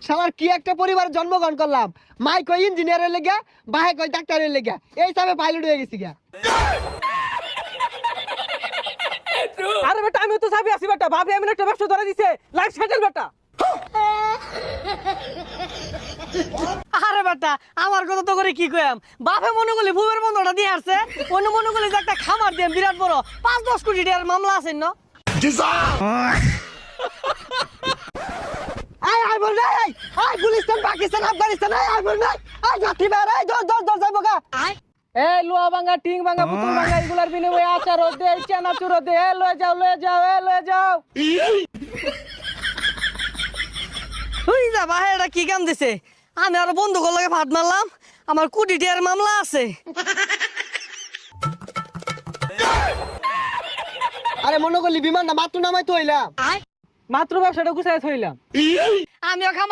শালার কি একটা পরিবারে জন্মগ্রহণ করলাম। মাই কই ইঞ্জিনিয়ারের লেগা, বাহে কই ডাক্তারের লেগা, এই হিসাবে পাইলট হয়ে গেছি গা। আরে বেটা আমি তো চাবি আছি বেটা, ভাবি আমি একটা ব্যবসা ধরে দিছে, লাইফ সেটেল বেটা। আরে বেটা আমার কথা তো করে কি কইম, বাপে মনে করলি ভূমের বন্ধটা দিয়ে আসছে, অন্য মনে করলি যে একটা খামার দিয়ে বিরাট বড় 5-10 কোটি টাকার মামলা আছে না। আই বল নাই, আই গুলিস্তান পাকিস্তান আফগানিস্তান, আই বল নাই, আই জাতি বের, আই দর যাইবো গা। এই লোহা ভাঙা টিং ভাঙা পুতুল ভাঙা এগুলার বিনিময়ে আচার দে, চানাচুর দে, লয়ে যাও লয়ে যাও লয়ে যাও। ওই যা বাহে এটা কি কাম দিছে, আমি আর বন্ধু লাগে ভাত মারলাম, আমার কোটি টাকার মামলা আছে। আরে মনে করলি বিমান না মাত্র নামাই তো হইলাম। মাত্র ব্যবসাটা গুছাই থইলাম। আমিও খামার